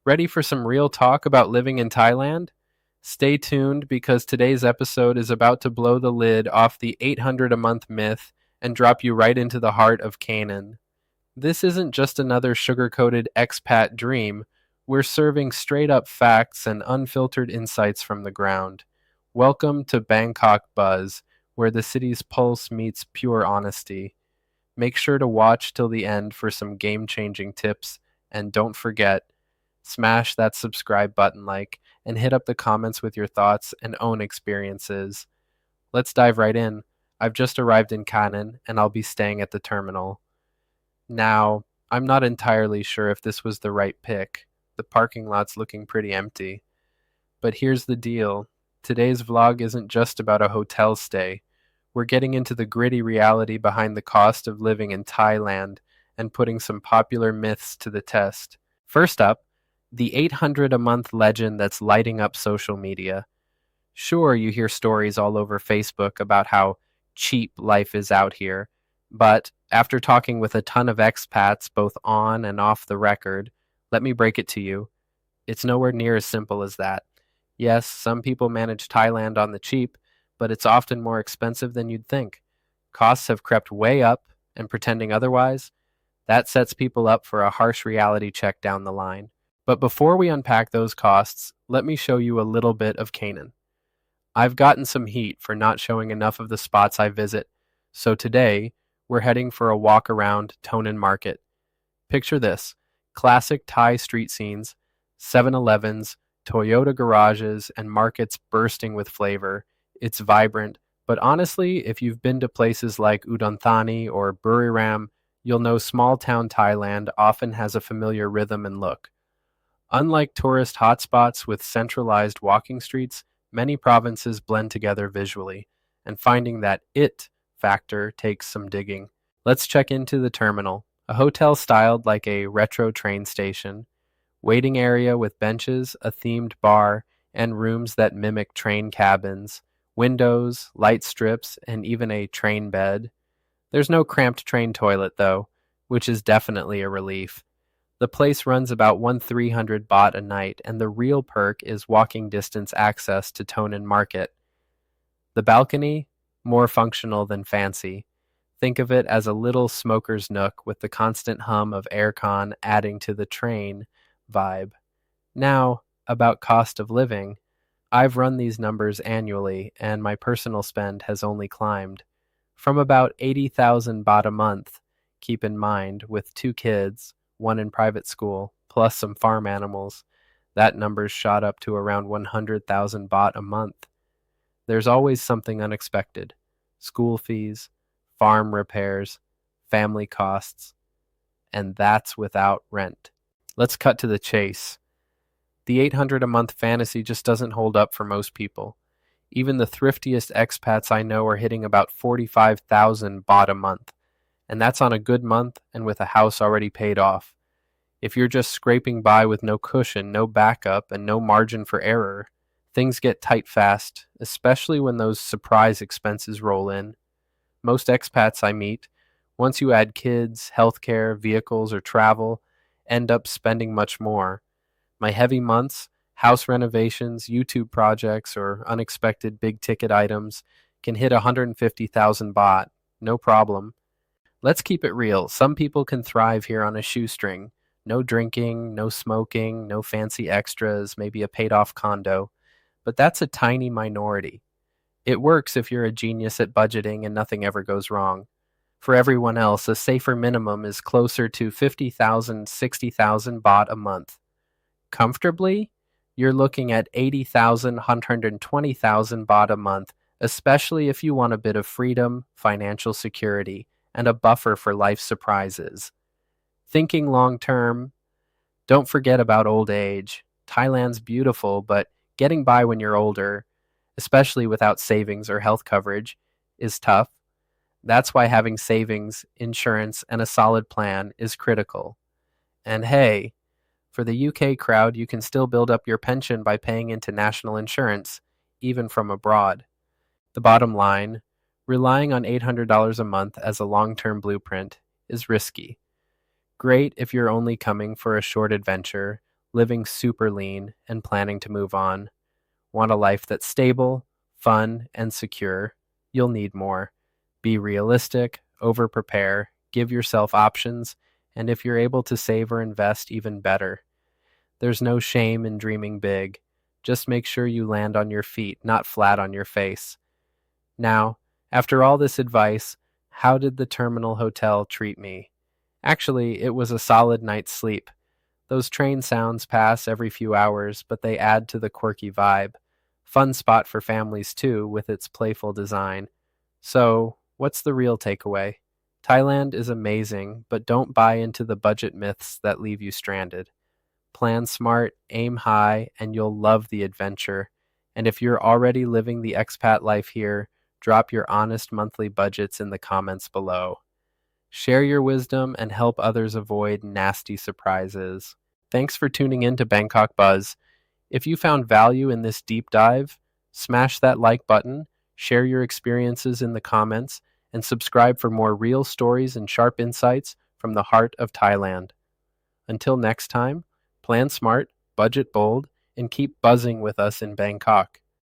Ready for some real talk about living in Thailand? Stay tuned because today's episode is about to blow the lid off the 800 a month myth and drop you right into the heart of Kanen. This isn't just another sugar-coated expat dream. We're serving straight-up facts and unfiltered insights from the ground. Welcome to Bangkok Buzz, where the city's pulse meets pure honesty. Make sure to watch till the end for some game-changing tips, and don't forget, smash that subscribe button and hit up the comments with your thoughts and own experiences. Let's dive right in. I've just arrived in Kanen and I'll be staying at the terminal. Now, I'm not entirely sure if this was the right pick. The parking lot's looking pretty empty. But here's the deal. Today's vlog isn't just about a hotel stay. We're getting into the gritty reality behind the cost of living in Thailand and putting some popular myths to the test. First up, the 800 a month legend that's lighting up social media. Sure, you hear stories all over Facebook about how cheap life is out here, but after talking with a ton of expats both on and off the record, let me break it to you. It's nowhere near as simple as that. Yes, some people manage Thailand on the cheap, but it's often more expensive than you'd think. Costs have crept way up, and pretending otherwise, that sets people up for a harsh reality check down the line. But before we unpack those costs, let me show you a little bit of Kanen. I've gotten some heat for not showing enough of the spots I visit, so today we're heading for a walk around Tonan Market. Picture this: classic Thai street scenes, 7-Elevens, Toyota garages, and markets bursting with flavor. It's vibrant, but honestly, if you've been to places like Udon Thani or Buriram, you'll know small-town Thailand often has a familiar rhythm and look. Unlike tourist hotspots with centralized walking streets, many provinces blend together visually, and finding that it factor takes some digging. Let's check into the terminal, a hotel styled like a retro train station, waiting area with benches, a themed bar, and rooms that mimic train cabins, windows, light strips, and even a train bed. There's no cramped train toilet though, which is definitely a relief. The place runs about 1,300 baht a night, and the real perk is walking distance access to Tonan Market. The balcony, more functional than fancy. Think of it as a little smoker's nook with the constant hum of aircon adding to the train vibe. Now, about cost of living. I've run these numbers annually, and my personal spend has only climbed. From about 80,000 baht a month, keep in mind, with 2 kids, 1 in private school, plus some farm animals, that number's shot up to around 100,000 baht a month. There's always something unexpected: school fees, farm repairs, family costs, and that's without rent. Let's cut to the chase. The 800 a month fantasy just doesn't hold up for most people. Even the thriftiest expats I know are hitting about 45,000 baht a month, and that's on a good month and with a house already paid off. If you're just scraping by with no cushion, no backup, and no margin for error, things get tight fast, especially when those surprise expenses roll in. Most expats I meet, once you add kids, healthcare, vehicles, or travel, end up spending much more. My heavy months, house renovations, YouTube projects, or unexpected big-ticket items can hit 150,000 baht, no problem. Let's keep it real. Some people can thrive here on a shoestring. No drinking, no smoking, no fancy extras, maybe a paid-off condo. But that's a tiny minority. It works if you're a genius at budgeting and nothing ever goes wrong. For everyone else, a safer minimum is closer to 50,000, 60,000 baht a month. Comfortably, you're looking at 80,000, 120,000 baht a month, especially if you want a bit of freedom, financial security, and a buffer for life surprises. Thinking long term, don't forget about old age. Thailand's beautiful, but getting by when you're older, especially without savings or health coverage, is tough. That's why having savings, insurance, and a solid plan is critical. And hey, for the UK crowd, you can still build up your pension by paying into national insurance, even from abroad. The bottom line, relying on $800 a month as a long-term blueprint is risky. Great if you're only coming for a short adventure, living super lean, and planning to move on. Want a life that's stable, fun, and secure? You'll need more. Be realistic, over prepare, give yourself options, and if you're able to save or invest, even better. There's no shame in dreaming big. Just make sure you land on your feet, not flat on your face. Now, after all this advice, how did the terminal hotel treat me? Actually, it was a solid night's sleep. Those train sounds pass every few hours, but they add to the quirky vibe. Fun spot for families too, with its playful design. So, what's the real takeaway? Thailand is amazing, but don't buy into the budget myths that leave you stranded. Plan smart, aim high, and you'll love the adventure. And if you're already living the expat life here, drop your honest monthly budgets in the comments below. Share your wisdom and help others avoid nasty surprises. Thanks for tuning in to Bangkok Buzz. If you found value in this deep dive, smash that like button, share your experiences in the comments, and subscribe for more real stories and sharp insights from the heart of Thailand. Until next time, plan smart, budget bold, and keep buzzing with us in Bangkok.